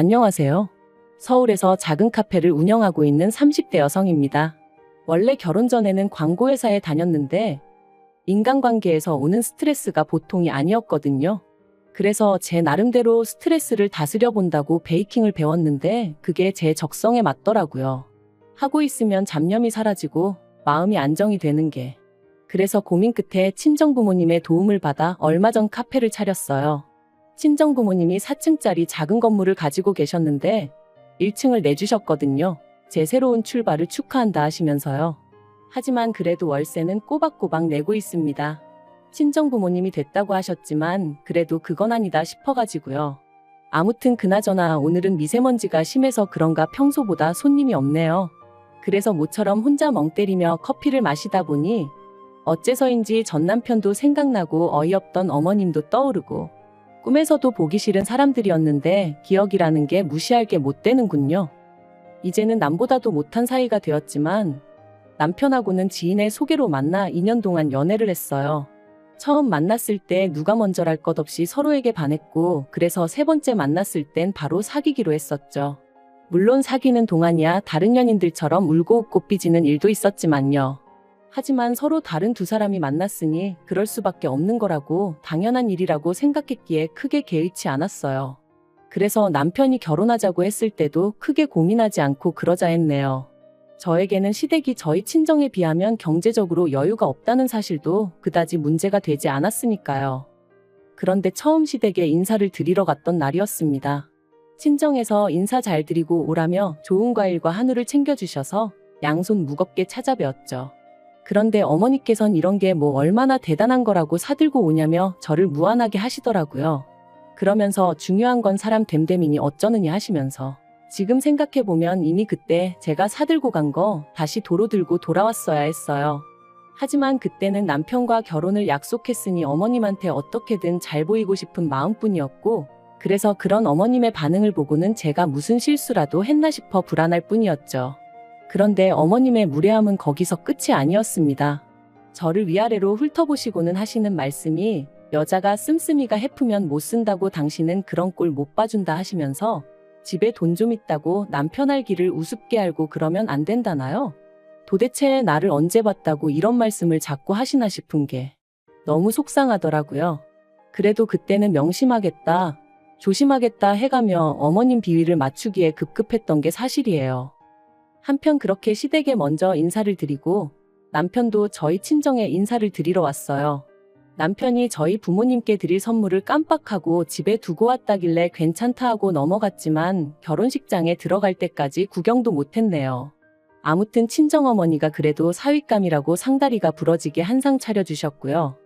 안녕하세요. 서울에서 작은 카페를 운영하고 있는 30대 여성입니다. 원래 결혼 전에는 광고회사에 다녔는데 인간관계에서 오는 스트레스가 보통이 아니었거든요. 그래서 제 나름대로 스트레스를 다스려 본다고 베이킹을 배웠는데 그게 제 적성에 맞더라고요. 하고 있으면 잡념이 사라지고 마음이 안정이 되는 게. 그래서 고민 끝에 친정부모님의 도움을 받아 얼마 전 카페를 차렸어요. 친정부모님이 4층짜리 작은 건물을 가지고 계셨는데 1층을 내주셨거든요. 제 새로운 출발을 축하한다 하시면서요. 하지만 그래도 월세는 꼬박꼬박 내고 있습니다. 친정부모님이 됐다고 하셨지만 그래도 그건 아니다 싶어가지고요. 아무튼 그나저나 오늘은 미세먼지가 심해서 그런가 평소보다 손님이 없네요. 그래서 모처럼 혼자 멍 때리며 커피를 마시다 보니 어째서인지 전 남편도 생각나고 어이없던 어머님도 떠오르고 꿈에서도 보기 싫은 사람들이었는데 기억이라는 게 무시할 게 못 되는군요. 이제는 남보다도 못한 사이가 되었지만 남편하고는 지인의 소개로 만나 2년 동안 연애를 했어요. 처음 만났을 때 누가 먼저랄 것 없이 서로에게 반했고 그래서 세 번째 만났을 땐 바로 사귀기로 했었죠. 물론 사귀는 동안이야 다른 연인들처럼 울고 웃고 삐지는 일도 있었지만요. 하지만 서로 다른 두 사람이 만났으니 그럴 수밖에 없는 거라고 당연한 일이라고 생각했기에 크게 개의치 않았어요. 그래서 남편이 결혼하자고 했을 때도 크게 고민하지 않고 그러자 했네요. 저에게는 시댁이 저희 친정에 비하면 경제적으로 여유가 없다는 사실도 그다지 문제가 되지 않았으니까요. 그런데 처음 시댁에 인사를 드리러 갔던 날이었습니다. 친정에서 인사 잘 드리고 오라며 좋은 과일과 한우를 챙겨주셔서 양손 무겁게 찾아뵈었죠. 그런데 어머니께선 이런 게 뭐 얼마나 대단한 거라고 사들고 오냐며 저를 무안하게 하시더라고요. 그러면서 중요한 건 사람 됨됨이니 어쩌느니 하시면서 지금 생각해보면 이미 그때 제가 사들고 간 거 다시 도로 들고 돌아왔어야 했어요. 하지만 그때는 남편과 결혼을 약속했으니 어머님한테 어떻게든 잘 보이고 싶은 마음뿐이었고 그래서 그런 어머님의 반응을 보고는 제가 무슨 실수라도 했나 싶어 불안할 뿐이었죠. 그런데 어머님의 무례함은 거기서 끝이 아니었습니다. 저를 위아래로 훑어보시고는 하시는 말씀이 여자가 씀씀이가 해프면 못 쓴다고 당신은 그런 꼴 못 봐준다 하시면서 집에 돈 좀 있다고 남편 알기를 우습게 알고 그러면 안 된다나요? 도대체 나를 언제 봤다고 이런 말씀을 자꾸 하시나 싶은 게 너무 속상하더라고요. 그래도 그때는 명심하겠다, 조심하겠다 해가며 어머님 비위를 맞추기에 급급했던 게 사실이에요. 한편 그렇게 시댁에 먼저 인사를 드리고 남편도 저희 친정에 인사를 드리러 왔어요. 남편이 저희 부모님께 드릴 선물을 깜빡하고 집에 두고 왔다길래 괜찮다 하고 넘어갔지만 결혼식장에 들어갈 때까지 구경도 못했네요. 아무튼 친정어머니가 그래도 사윗감이라고 상다리가 부러지게 한상 차려주셨고요.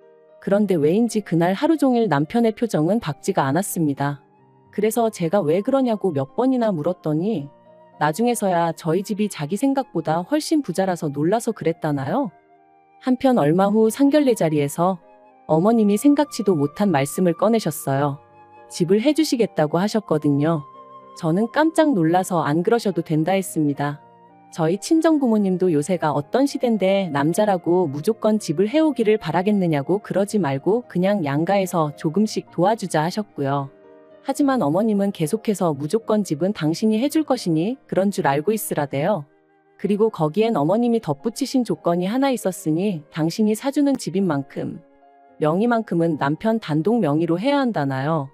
그런데 왜인지 그날 하루 종일 남편의 표정은 밝지가 않았습니다. 그래서 제가 왜 그러냐고 몇 번이나 물었더니 나중에서야 저희 집이 자기 생각보다 훨씬 부자라서 놀라서 그랬다나요? 한편 얼마 후 상견례 자리에서 어머님이 생각지도 못한 말씀을 꺼내셨어요. 집을 해주시겠다고 하셨거든요. 저는 깜짝 놀라서 안 그러셔도 된다 했습니다. 저희 친정부모님도 요새가 어떤 시대인데 남자라고 무조건 집을 해오기를 바라겠느냐고 그러지 말고 그냥 양가에서 조금씩 도와주자 하셨고요. 하지만 어머님은 계속해서 무조건 집은 당신이 해줄 것이니 그런 줄 알고 있으라대요. 그리고 거기엔 어머님이 덧붙이신 조건이 하나 있었으니 당신이 사주는 집인 만큼 명의만큼은 남편 단독 명의로 해야 한다나요.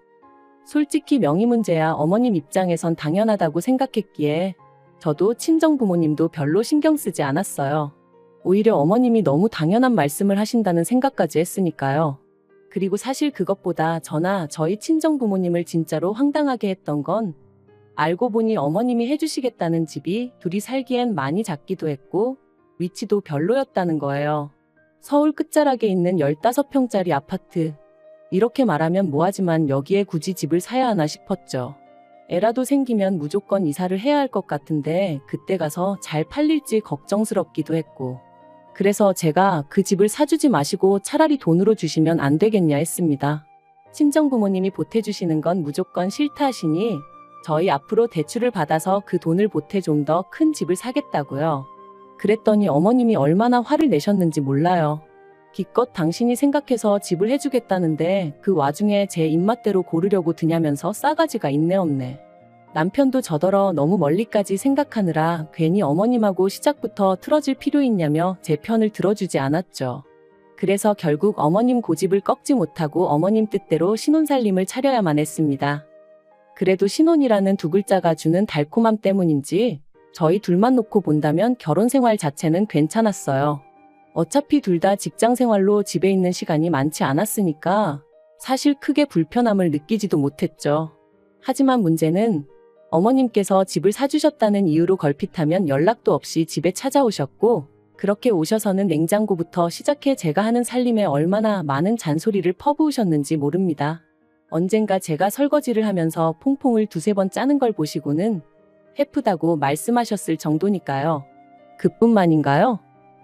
솔직히 명의 문제야 어머님 입장에선 당연하다고 생각했기에 저도 친정부모님도 별로 신경 쓰지 않았어요. 오히려 어머님이 너무 당연한 말씀을 하신다는 생각까지 했으니까요. 그리고 사실 그것보다 저나 저희 친정부모님을 진짜로 황당하게 했던 건 알고 보니 어머님이 해주시겠다는 집이 둘이 살기엔 많이 작기도 했고 위치도 별로였다는 거예요. 서울 끝자락에 있는 15평짜리 아파트. 이렇게 말하면 뭐하지만 여기에 굳이 집을 사야 하나 싶었죠. 애라도 생기면 무조건 이사를 해야 할 것 같은데 그때 가서 잘 팔릴지 걱정스럽기도 했고 그래서 제가 그 집을 사주지 마시고 차라리 돈으로 주시면 안 되겠냐 했습니다. 친정부모님이 보태주시는 건 무조건 싫다 하시니 저희 앞으로 대출을 받아서 그 돈을 보태 좀 더 큰 집을 사겠다고요. 그랬더니 어머님이 얼마나 화를 내셨는지 몰라요. 기껏 당신이 생각해서 집을 해주겠다는데 그 와중에 제 입맛대로 고르려고 드냐면서 싸가지가 있네 없네. 남편도 저더러 너무 멀리까지 생각하느라 괜히 어머님하고 시작부터 틀어질 필요 있냐며 제 편을 들어주지 않았죠. 그래서 결국 어머님 고집을 꺾지 못하고 어머님 뜻대로 신혼살림을 차려야만 했습니다. 그래도 신혼이라는 두 글자가 주는 달콤함 때문인지 저희 둘만 놓고 본다면 결혼 생활 자체는 괜찮았어요. 어차피 둘 다 직장 생활로 집에 있는 시간이 많지 않았으니까 사실 크게 불편함을 느끼지도 못했죠. 하지만 문제는 어머님께서 집을 사주셨다는 이유로 걸핏하면 연락도 없이 집에 찾아오셨고, 그렇게 오셔서는 냉장고부터 시작해 제가 하는 살림에 얼마나 많은 잔소리를 퍼부으셨는지 모릅니다. 언젠가 제가 설거지를 하면서 퐁퐁을 두세 번 짜는 걸 보시고는 해프다고 말씀하셨을 정도니까요. 그뿐만인가요?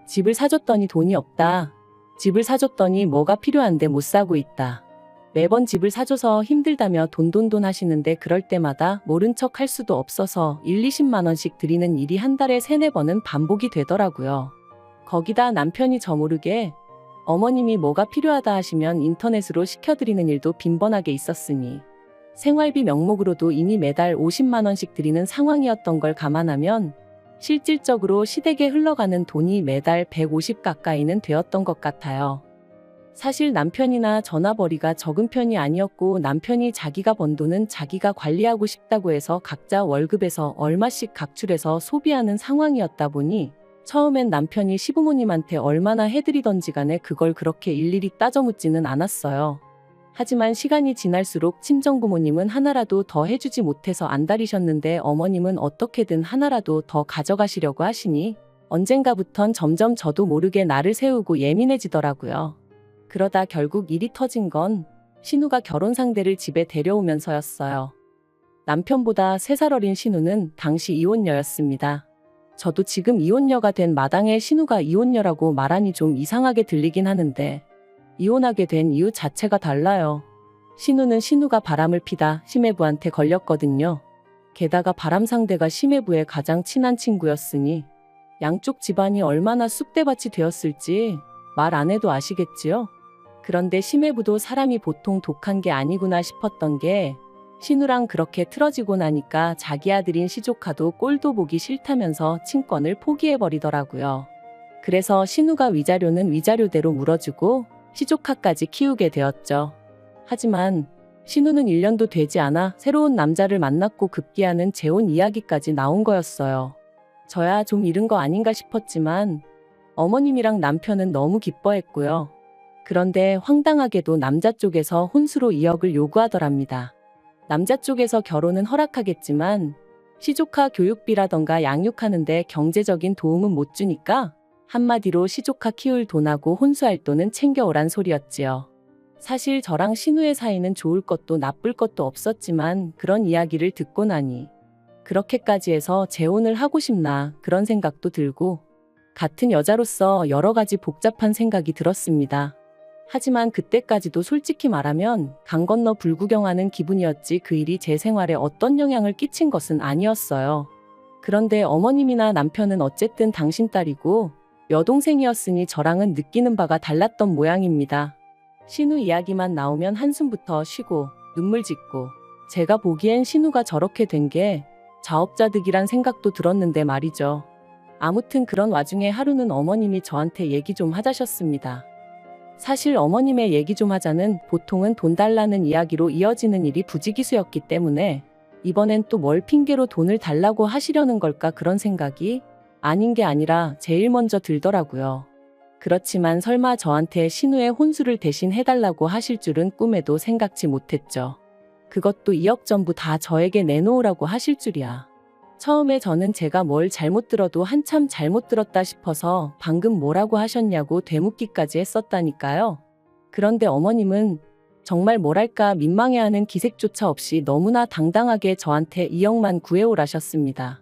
집을 사줬더니 돈이 없다. 집을 사줬더니 뭐가 필요한데 못 사고 있다. 매번 집을 사줘서 힘들다며 돈돈돈 하시는데 그럴 때마다 모른 척 할 수도 없어서 20만 원씩 드리는 일이 한 달에 3-4번은 반복이 되더라고요. 거기다 남편이 저 모르게 어머님이 뭐가 필요하다 하시면 인터넷으로 시켜드리는 일도 빈번하게 있었으니 생활비 명목으로도 이미 매달 50만 원씩 드리는 상황이었던 걸 감안하면 실질적으로 시댁에 흘러가는 돈이 매달 150 가까이는 되었던 것 같아요. 사실 남편이나 전화벌이가 적은 편이 아니었고 남편이 자기가 번 돈은 자기가 관리하고 싶다고 해서 각자 월급에서 얼마씩 각출해서 소비하는 상황이었다 보니 처음엔 남편이 시부모님한테 얼마나 해드리던지 간에 그걸 그렇게 일일이 따져 묻지는 않았어요. 하지만 시간이 지날수록 친정부모님은 하나라도 더 해주지 못해서 안달이셨는데 어머님은 어떻게든 하나라도 더 가져가시려고 하시니 언젠가부턴 점점 저도 모르게 나를 세우고 예민해지더라고요. 그러다 결국 일이 터진 건 신우가 결혼 상대를 집에 데려오면서였어요. 남편보다 3살 어린 신우는 당시 이혼녀였습니다. 저도 지금 이혼녀가 된 마당에 신우가 이혼녀라고 말하니 좀 이상하게 들리긴 하는데 이혼하게 된 이유 자체가 달라요. 신우는 신우가 바람을 피다 시매부한테 걸렸거든요. 게다가 바람 상대가 시매부의 가장 친한 친구였으니 양쪽 집안이 얼마나 쑥대밭이 되었을지 말 안 해도 아시겠지요? 그런데 시매부도 사람이 보통 독한 게 아니구나 싶었던 게 신우랑 그렇게 틀어지고 나니까 자기 아들인 시조카도 꼴도 보기 싫다면서 친권을 포기해버리더라고요. 그래서 신우가 위자료는 위자료대로 물어주고 시조카까지 키우게 되었죠. 하지만 신우는 1년도 되지 않아 새로운 남자를 만났고 급기야는 재혼 이야기까지 나온 거였어요. 저야 좀 이른 거 아닌가 싶었지만 어머님이랑 남편은 너무 기뻐했고요. 그런데 황당하게도 남자 쪽에서 혼수로 2억을 요구하더랍니다. 남자 쪽에서 결혼은 허락하겠지만 시조카 교육비라던가 양육하는데 경제적인 도움은 못 주니까 한마디로 시조카 키울 돈하고 혼수할 돈은 챙겨오란 소리였지요. 사실 저랑 신우의 사이는 좋을 것도 나쁠 것도 없었지만 그런 이야기를 듣고 나니 그렇게까지 해서 재혼을 하고 싶나 그런 생각도 들고 같은 여자로서 여러 가지 복잡한 생각이 들었습니다. 하지만 그때까지도 솔직히 말하면 강 건너 불구경하는 기분이었지 그 일이 제 생활에 어떤 영향을 끼친 것은 아니었어요. 그런데 어머님이나 남편은 어쨌든 당신 딸이고 여동생이었으니 저랑은 느끼는 바가 달랐던 모양입니다. 신우 이야기만 나오면 한숨부터 쉬고 눈물 짓고 제가 보기엔 신우가 저렇게 된 게 자업자득이란 생각도 들었는데 말이죠. 아무튼 그런 와중에 하루는 어머님이 저한테 얘기 좀 하자셨습니다. 사실 어머님의 얘기 좀 하자는 보통은 돈 달라는 이야기로 이어지는 일이 부지기수였기 때문에 이번엔 또 뭘 핑계로 돈을 달라고 하시려는 걸까 그런 생각이 아닌 게 아니라 제일 먼저 들더라고요. 그렇지만 설마 저한테 신우의 혼수를 대신 해달라고 하실 줄은 꿈에도 생각지 못했죠. 그것도 2억 전부 다 저에게 내놓으라고 하실 줄이야. 처음에 저는 제가 뭘 잘못 들어도 한참 잘못 들었다 싶어서 방금 뭐라고 하셨냐고 되묻기까지 했었다니까요. 그런데 어머님은 정말 뭐랄까 민망해하는 기색조차 없이 너무나 당당하게 저한테 2억만 구해오라셨습니다.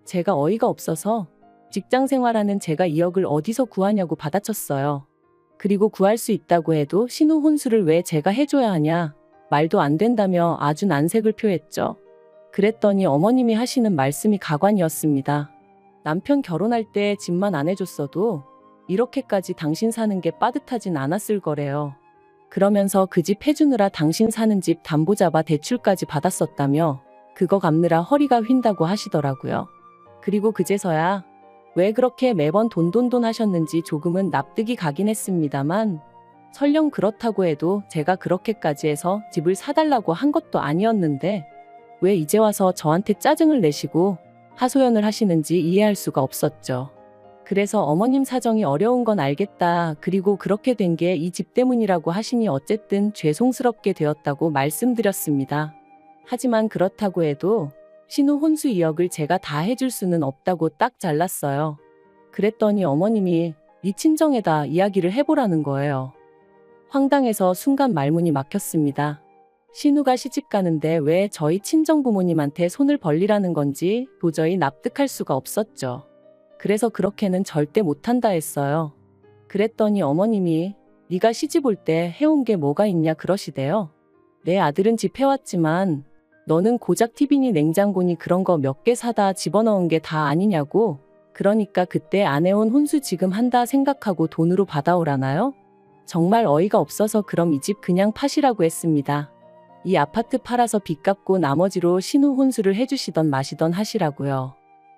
제가 어이가 없어서 직장 생활하는 제가 2억을 어디서 구하냐고 받아쳤어요. 그리고 구할 수 있다고 해도 신우 혼수를 왜 제가 해줘야 하냐 말도 안 된다며 아주 난색을 표했죠. 그랬더니 어머님이 하시는 말씀이 가관이었습니다. 남편 결혼할 때 집만 안 해줬어도 이렇게까지 당신 사는 게 빠듯하진 않았을 거래요. 그러면서 그 집 해주느라 당신 사는 집 담보 잡아 대출까지 받았었다며 그거 갚느라 허리가 휜다고 하시더라고요. 그리고 그제서야 왜 그렇게 매번 돈 하셨는지 조금은 납득이 가긴 했습니다만 설령 그렇다고 해도 제가 그렇게까지 해서 집을 사달라고 한 것도 아니었는데 왜 이제 와서 저한테 짜증을 내시고 하소연을 하시는지 이해할 수가 없었죠. 그래서 어머님 사정이 어려운 건 알겠다. 그리고 그렇게 된 게 이 집 때문이라고 하시니 어쨌든 죄송스럽게 되었다고 말씀드렸습니다. 하지만 그렇다고 해도 신우 혼수 2억을 제가 다 해줄 수는 없다고 딱 잘랐어요. 그랬더니 어머님이 네 친정에다 이야기를 해보라는 거예요. 황당해서 순간 말문이 막혔습니다. 신우가 시집 가는데 왜 저희 친정 부모님한테 손을 벌리라는 건지 도저히 납득할 수가 없었죠. 그래서 그렇게는 절대 못한다 했어요. 그랬더니 어머님이 네가 시집 올 때 해온 게 뭐가 있냐 그러시대요. 내 아들은 집 해왔지만 너는 고작 TV니 냉장고니 그런 거 몇 개 사다 집어넣은 게 다 아니냐고. 그러니까 그때 안 해온 혼수 지금 한다 생각하고 돈으로 받아오라나요? 정말 어이가 없어서 그럼 이 집 그냥 파시라고 했습니다. 이 아파트 팔아서 빚 갚고 나머지로 신우 혼수를 해주시던 마시던 하시라고요.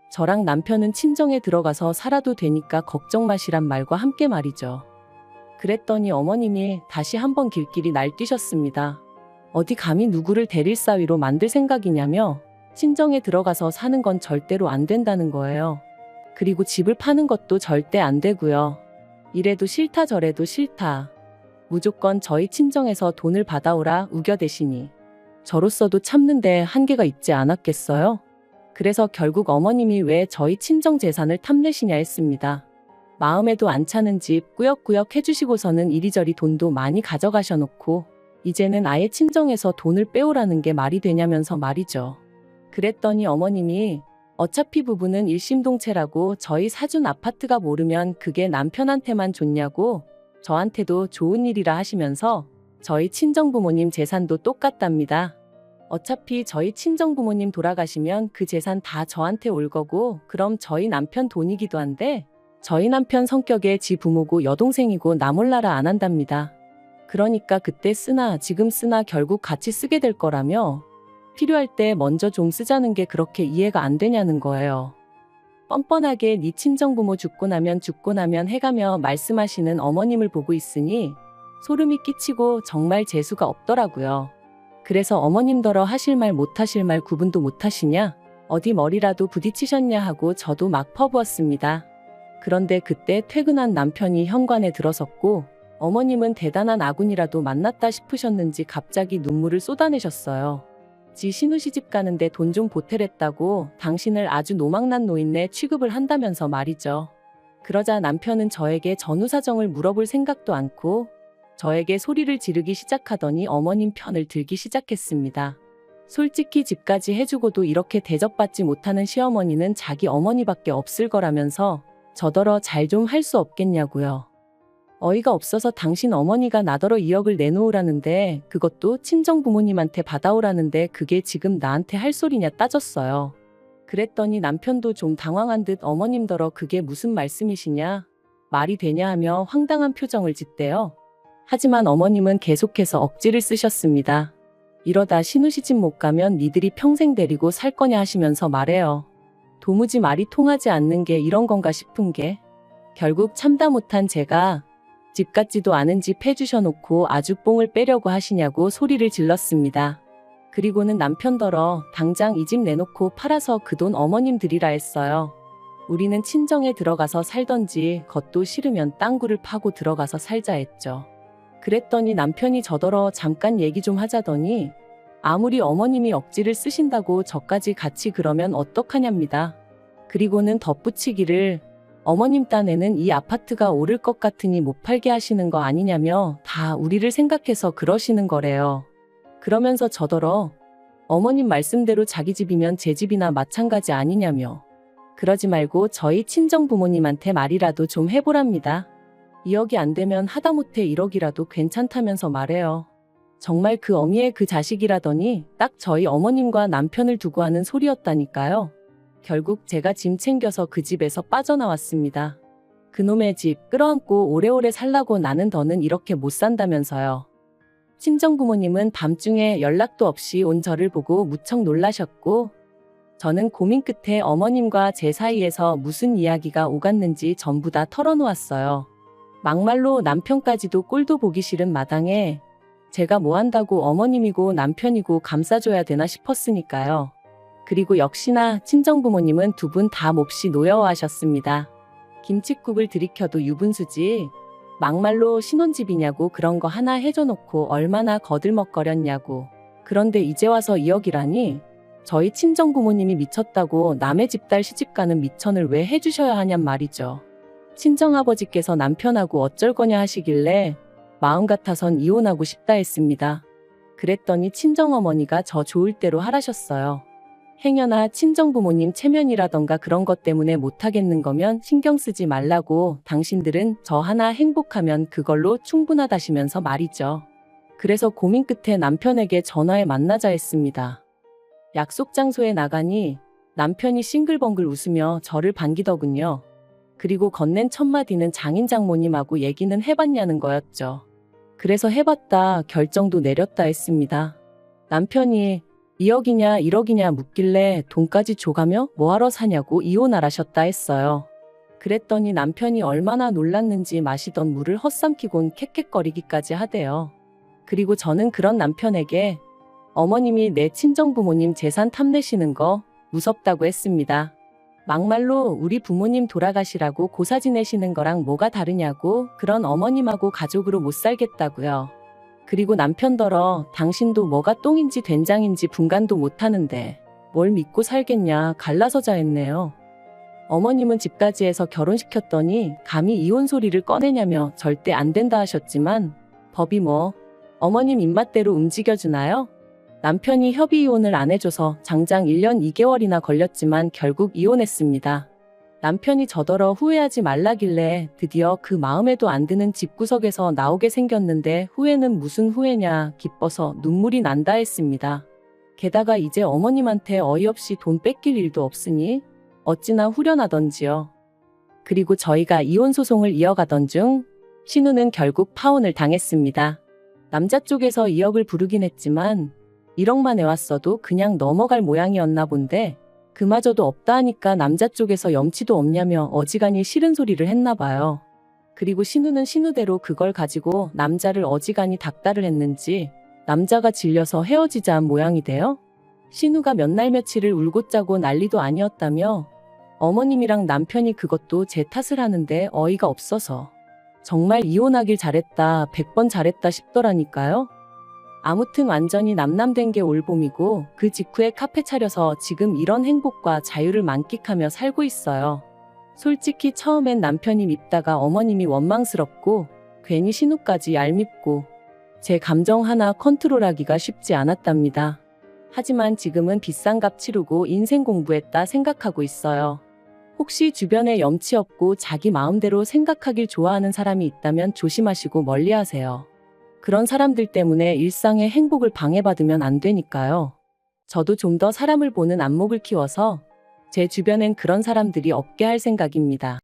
저랑 남편은 친정에 들어가서 살아도 되니까 걱정 마시란 말과 함께 말이죠. 그랬더니 어머님이 다시 한번 길길이 날뛰셨습니다. 어디 감히 누구를 대릴 사위로 만들 생각이냐며 친정에 들어가서 사는 건 절대로 안 된다는 거예요. 그리고 집을 파는 것도 절대 안 되고요. 이래도 싫다 저래도 싫다. 무조건 저희 친정에서 돈을 받아오라 우겨대시니 저로서도 참는데 한계가 있지 않았겠어요? 그래서 결국 어머님이 왜 저희 친정 재산을 탐내시냐 했습니다. 마음에도 안 차는 집 꾸역꾸역 해주시고서는 이리저리 돈도 많이 가져가셔놓고 이제는 아예 친정에서 돈을 빼오라는 게 말이 되냐면서 말이죠. 그랬더니 어머님이 어차피 부부는 일심동체라고 저희 사준 아파트가 모르면 그게 남편한테만 좋냐고 저한테도 좋은 일이라 하시면서 저희 친정부모님 재산도 똑같답니다. 어차피 저희 친정부모님 돌아가시면 그 재산 다 저한테 올 거고 그럼 저희 남편 돈이기도 한데 저희 남편 성격에 지 부모고 여동생이고 나 몰라라 안 한답니다. 그러니까 그때 쓰나 지금 쓰나 결국 같이 쓰게 될 거라며 필요할 때 먼저 좀 쓰자는 게 그렇게 이해가 안 되냐는 거예요. 뻔뻔하게 네 친정부모 죽고 나면 해가며 말씀하시는 어머님을 보고 있으니 소름이 끼치고 정말 재수가 없더라고요. 그래서 어머님더러 하실 말 못하실 말 구분도 못하시냐? 어디 머리라도 부딪히셨냐 하고 저도 막 퍼부었습니다. 그런데 그때 퇴근한 남편이 현관에 들어섰고 어머님은 대단한 아군이라도 만났다 싶으셨는지 갑자기 눈물을 쏟아내셨어요. 지 신우 시집 가는데 돈 좀 보태랬다고 당신을 아주 노망난 노인네 취급을 한다면서 말이죠. 그러자 남편은 저에게 전후 사정을 물어볼 생각도 않고 저에게 소리를 지르기 시작하더니 어머님 편을 들기 시작했습니다. 솔직히 집까지 해주고도 이렇게 대접받지 못하는 시어머니는 자기 어머니밖에 없을 거라면서 저더러 잘 좀 할 수 없겠냐고요. 어이가 없어서 당신 어머니가 나더러 2억을 내놓으라는데 그것도 친정 부모님한테 받아오라는데 그게 지금 나한테 할 소리냐 따졌어요. 그랬더니 남편도 좀 당황한 듯 어머님더러 그게 무슨 말씀이시냐? 말이 되냐 하며 황당한 표정을 짓대요. 하지만 어머님은 계속해서 억지를 쓰셨습니다. 이러다 신우 시집 못 가면 니들이 평생 데리고 살 거냐 하시면서 말해요. 도무지 말이 통하지 않는 게 이런 건가 싶은 게 결국 참다 못한 제가 집 같지도 않은 집 해주셔놓고 아주 뽕을 빼려고 하시냐고 소리를 질렀습니다. 그리고는 남편더러 당장 이 집 내놓고 팔아서 그 돈 어머님 드리라 했어요. 우리는 친정에 들어가서 살던지 겉도 싫으면 땅굴을 파고 들어가서 살자 했죠. 그랬더니 남편이 저더러 잠깐 얘기 좀 하자더니 아무리 어머님이 억지를 쓰신다고 저까지 같이 그러면 어떡하냐입니다. 그리고는 덧붙이기를 어머님 딴에는 이 아파트가 오를 것 같으니 못 팔게 하시는 거 아니냐며 다 우리를 생각해서 그러시는 거래요. 그러면서 저더러 어머님 말씀대로 자기 집이면 제 집이나 마찬가지 아니냐며 그러지 말고 저희 친정 부모님한테 말이라도 좀 해보랍니다. 2억이 안 되면 하다못해 1억이라도 괜찮다면서 말해요. 정말 그 어미의 그 자식이라더니 딱 저희 어머님과 남편을 두고 하는 소리였다니까요. 결국 제가 짐 챙겨서 그 집에서 빠져나왔습니다. 그놈의 집 끌어안고 오래오래 살라고 나는 더는 이렇게 못 산다면서요. 친정부모님은 밤중에 연락도 없이 온 저를 보고 무척 놀라셨고, 저는 고민 끝에 어머님과 제 사이에서 무슨 이야기가 오갔는지 전부 다 털어놓았어요. 막말로 남편까지도 꼴도 보기 싫은 마당에 제가 뭐 한다고 어머님이고 남편이고 감싸줘야 되나 싶었으니까요. 그리고 역시나 친정부모님은 두 분 다 몹시 노여워하셨습니다. 김칫국을 들이켜도 유분수지, 막말로 신혼집이냐고 그런 거 하나 해줘놓고 얼마나 거들먹거렸냐고. 그런데 이제 와서 2억이라니 저희 친정부모님이 미쳤다고 남의 집 딸 시집가는 미천을 왜 해주셔야 하냔 말이죠. 친정아버지께서 남편하고 어쩔 거냐 하시길래 마음 같아선 이혼하고 싶다 했습니다. 그랬더니 친정어머니가 저 좋을 대로 하라셨어요. 행여나 친정부모님 체면이라던가 그런 것 때문에 못하겠는 거면 신경 쓰지 말라고, 당신들은 저 하나 행복하면 그걸로 충분하다시면서 말이죠. 그래서 고민 끝에 남편에게 전화해 만나자 했습니다. 약속 장소에 나가니 남편이 싱글벙글 웃으며 저를 반기더군요. 그리고 건넨 첫 마디는 장인 장모님하고 얘기는 해봤냐는 거였죠. 그래서 해봤다, 결정도 내렸다 했습니다. 남편이 2억이냐 1억이냐 묻길래 돈까지 줘가며 뭐하러 사냐고 이혼하라셨다 했어요. 그랬더니 남편이 얼마나 놀랐는지 마시던 물을 헛삼키곤 캑캑거리기까지 하대요. 그리고 저는 그런 남편에게 어머님이 내 친정부모님 재산 탐내시는 거 무섭다고 했습니다. 막말로 우리 부모님 돌아가시라고 고사 지내시는 거랑 뭐가 다르냐고, 그런 어머님하고 가족으로 못 살겠다고요. 그리고 남편더러 당신도 뭐가 똥인지 된장인지 분간도 못하는데 뭘 믿고 살겠냐 갈라서자 했네요. 어머님은 집까지 해서 결혼시켰더니 감히 이혼 소리를 꺼내냐며 절대 안 된다 하셨지만 법이 뭐 어머님 입맛대로 움직여주나요? 남편이 협의 이혼을 안 해줘서 장장 1년 2개월이나 걸렸지만 결국 이혼했습니다. 남편이 저더러 후회하지 말라길래 드디어 그 마음에도 안 드는 집구석에서 나오게 생겼는데 후회는 무슨 후회냐, 기뻐서 눈물이 난다 했습니다. 게다가 이제 어머님한테 어이없이 돈 뺏길 일도 없으니 어찌나 후련하던지요. 그리고 저희가 이혼 소송을 이어가던 중 신우는 결국 파혼을 당했습니다. 남자 쪽에서 2억을 부르긴 했지만 1억만 해왔어도 그냥 넘어갈 모양이었나 본데 그마저도 없다 하니까 남자 쪽에서 염치도 없냐며 어지간히 싫은 소리를 했나 봐요. 그리고 신우는 신우대로 그걸 가지고 남자를 어지간히 닥달을 했는지 남자가 질려서 헤어지자 한 모양이 돼요. 신우가 몇 날 며칠을 울고 짜고 난리도 아니었다며 어머님이랑 남편이 그것도 제 탓을 하는데 어이가 없어서 정말 이혼하길 잘했다, 100번 잘했다 싶더라니까요. 아무튼 완전히 남남된 게 올봄이고 그 직후에 카페 차려서 지금 이런 행복과 자유를 만끽하며 살고 있어요. 솔직히 처음엔 남편이 밉다가 어머님이 원망스럽고 괜히 신우까지 얄밉고 제 감정 하나 컨트롤하기가 쉽지 않았답니다. 하지만 지금은 비싼 값 치르고 인생 공부했다 생각하고 있어요. 혹시 주변에 염치 없고 자기 마음대로 생각하길 좋아하는 사람이 있다면 조심하시고 멀리하세요. 그런 사람들 때문에 일상의 행복을 방해받으면 안 되니까요. 저도 좀 더 사람을 보는 안목을 키워서 제 주변엔 그런 사람들이 없게 할 생각입니다.